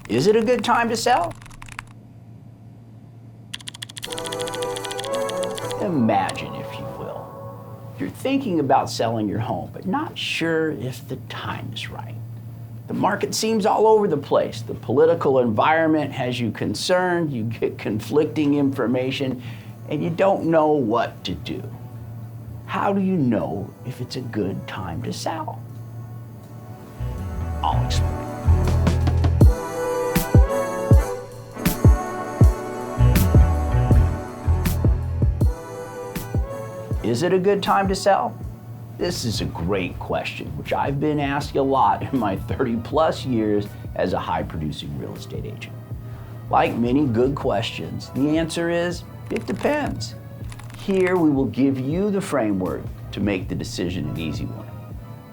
Is it a good time to sell? Imagine, if you will, you're thinking about selling your home, but not sure if the time is right. The market seems all over the place. The political environment has you concerned, you get conflicting information, and you don't know what to do. How do you know if it's a good time to sell? I'll explain. Is it a good time to sell? This is a great question, which I've been asked a lot in my 30+ years as a high-producing real estate agent. Like many good questions, the answer is, it depends. Here we will give you the framework to make the decision an easy one.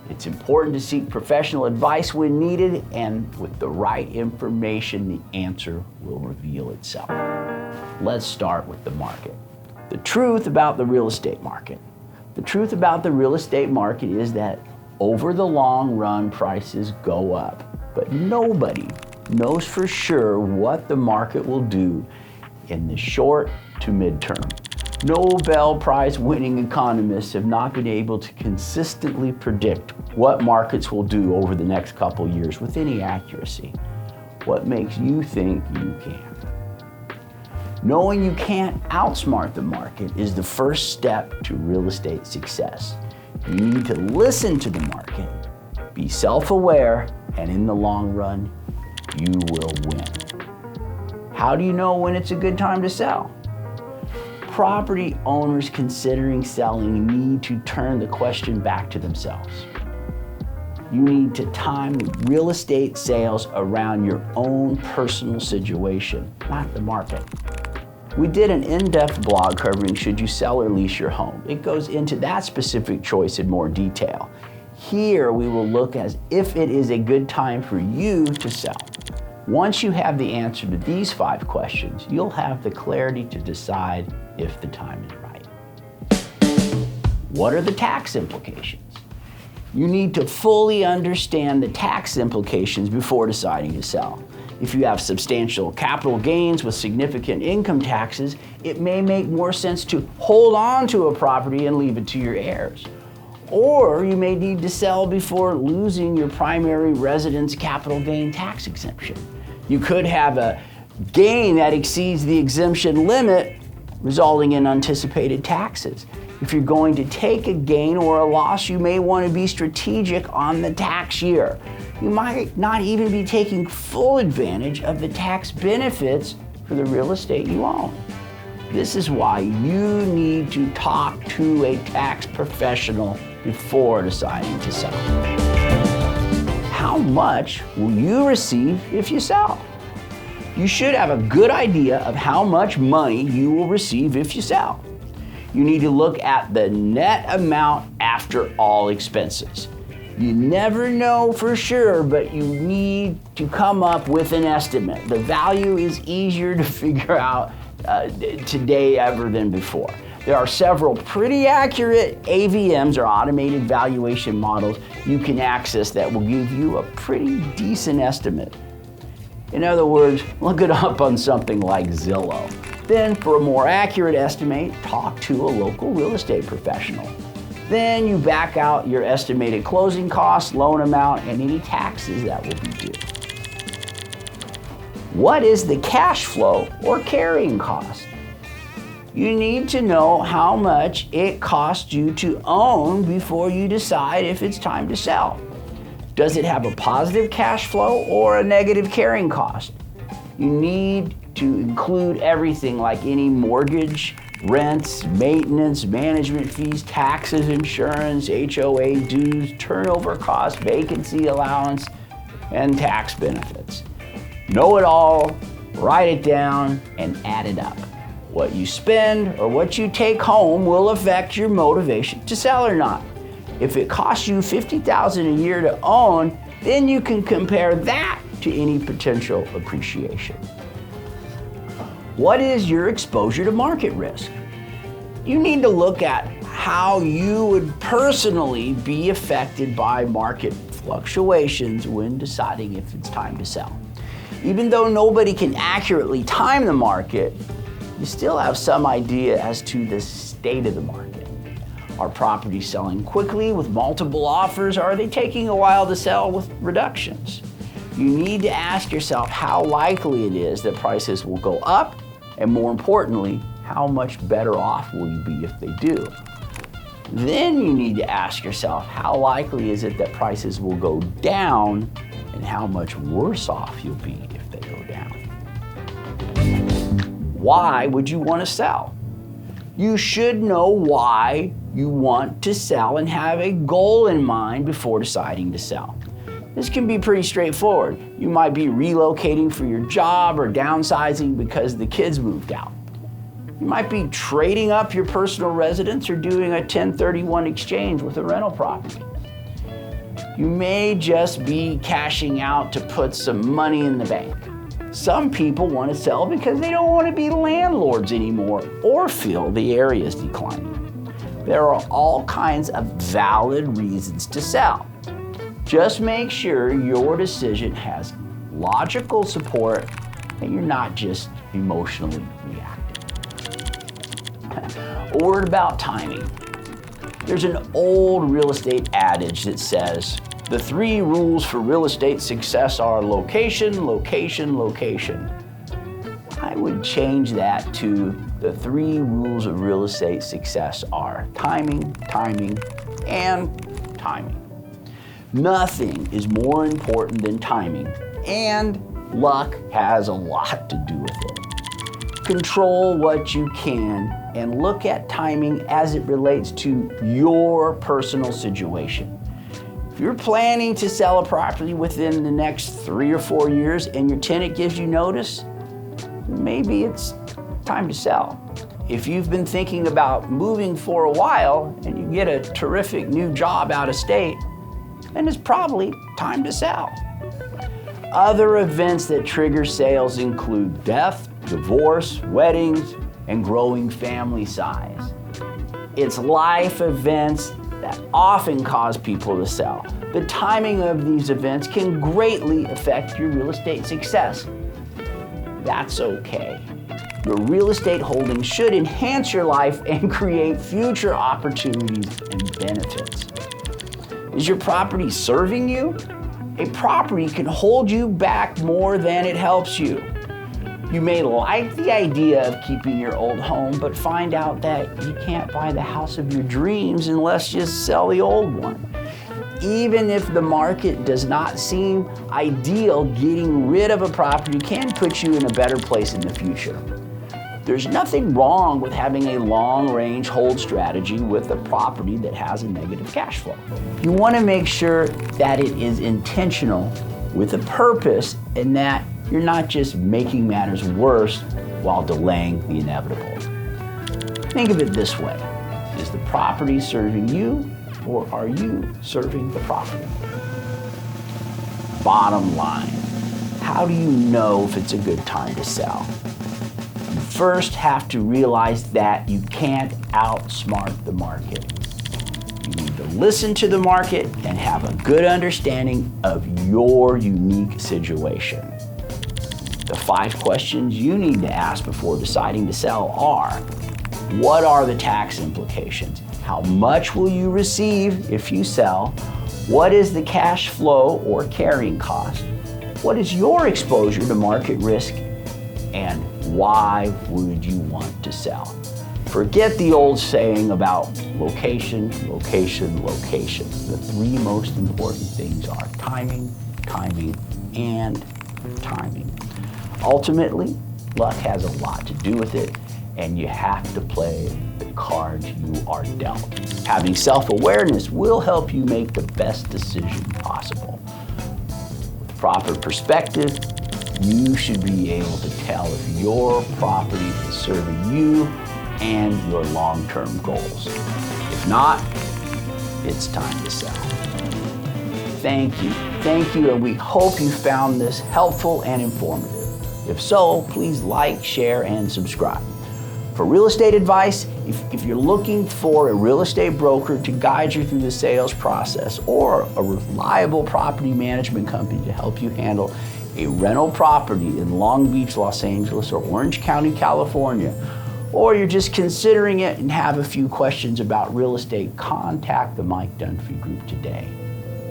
It's important to seek professional advice when needed, and with the right information, the answer will reveal itself. Let's start with the market. The truth about the real estate market. The truth about the real estate market is that over the long run, prices go up, but nobody knows for sure what the market will do in the short to midterm. Nobel Prize winning economists have not been able to consistently predict what markets will do over the next couple years with any accuracy. What makes you think you can? Knowing you can't outsmart the market is the first step to real estate success. You need to listen to the market, be self-aware, and in the long run, you will win. How do you know when it's a good time to sell? Property owners considering selling need to turn the question back to themselves. You need to time real estate sales around your own personal situation, not the market. We did an in-depth blog covering should you sell or lease your home. It goes into that specific choice in more detail. Here we will look at if it is a good time for you to sell. Once you have the answer to these 5 questions, you'll have the clarity to decide if the time is right. What are the tax implications? You need to fully understand the tax implications before deciding to sell. If you have substantial capital gains with significant income taxes, it may make more sense to hold on to a property and leave it to your heirs. Or you may need to sell before losing your primary residence capital gain tax exemption. You could have a gain that exceeds the exemption limit, resulting in anticipated taxes. If you're going to take a gain or a loss, you may want to be strategic on the tax year. You might not even be taking full advantage of the tax benefits for the real estate you own. This is why you need to talk to a tax professional before deciding to sell. How much will you receive if you sell? You should have a good idea of how much money you will receive if you sell. You need to look at the net amount after all expenses. You never know for sure, but you need to come up with an estimate. The value is easier to figure out today ever than before. There are several pretty accurate AVMs or automated valuation models you can access that will give you a pretty decent estimate. In other words, look it up on something like Zillow. Then for a more accurate estimate, talk to a local real estate professional. Then you back out your estimated closing costs, loan amount, and any taxes that will be due. What is the cash flow or carrying cost? You need to know how much it costs you to own before you decide if it's time to sell. Does it have a positive cash flow or a negative carrying cost? You need to include everything like any mortgage, rents, maintenance, management fees, taxes, insurance, HOA dues, turnover costs, vacancy allowance, and tax benefits. Know it all, write it down, and add it up. What you spend or what you take home will affect your motivation to sell or not. If it costs you $50,000 a year to own, then you can compare that to any potential appreciation. What is your exposure to market risk? You need to look at how you would personally be affected by market fluctuations when deciding if it's time to sell. Even though nobody can accurately time the market, you still have some idea as to the state of the market. Are properties selling quickly with multiple offers, or are they taking a while to sell with reductions? You need to ask yourself how likely it is that prices will go up, and more importantly, how much better off will you be if they do? Then you need to ask yourself how likely is it that prices will go down, and how much worse off you'll be if they go down. Why would you want to sell? You should know why you want to sell and have a goal in mind before deciding to sell. This can be pretty straightforward. You might be relocating for your job or downsizing because the kids moved out. You might be trading up your personal residence or doing a 1031 exchange with a rental property. You may just be cashing out to put some money in the bank. Some people want to sell because they don't want to be landlords anymore or feel the area is declining. There are all kinds of valid reasons to sell. Just make sure your decision has logical support and you're not just emotionally reacting. A word about timing. There's an old real estate adage that says, the 3 rules for real estate success are location, location, location. I would change that to the 3 rules of real estate success are timing, timing, and timing. Nothing is more important than timing, and luck has a lot to do with it. Control what you can and look at timing as it relates to your personal situation. If you're planning to sell a property within the next 3 or 4 years and your tenant gives you notice, maybe it's time to sell. If you've been thinking about moving for a while and you get a terrific new job out of state, then it's probably time to sell. Other events that trigger sales include death, divorce, weddings, and growing family size. It's life events that often cause people to sell. The timing of these events can greatly affect your real estate success. That's okay. Your real estate holdings should enhance your life and create future opportunities and benefits. Is your property serving you? A property can hold you back more than it helps you. You may like the idea of keeping your old home, but find out that you can't buy the house of your dreams unless you sell the old one. Even if the market does not seem ideal, getting rid of a property can put you in a better place in the future. There's nothing wrong with having a long-range hold strategy with a property that has a negative cash flow. You want to make sure that it is intentional with a purpose and that you're not just making matters worse while delaying the inevitable. Think of it this way. Is the property serving you, or are you serving the property? Bottom line, how do you know if it's a good time to sell? You first have to realize that you can't outsmart the market. You need to listen to the market and have a good understanding of your unique situation. The 5 questions you need to ask before deciding to sell are, what are the tax implications? How much will you receive if you sell? What is the cash flow or carrying cost? What is your exposure to market risk? And why would you want to sell? Forget the old saying about location, location, location. The 3 most important things are timing, timing, and timing. Ultimately, luck has a lot to do with it, and you have to play the cards you are dealt. Having self-awareness will help you make the best decision possible. With proper perspective, you should be able to tell if your property is serving you and your long-term goals. If not, it's time to sell. Thank you, and we hope you found this helpful and informative. If so, please like, share, and subscribe. For real estate advice, if you're looking for a real estate broker to guide you through the sales process or a reliable property management company to help you handle a rental property in Long Beach, Los Angeles, or Orange County, California, or you're just considering it and have a few questions about real estate, contact the Mike Dunfee Group today.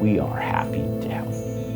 We are happy to help.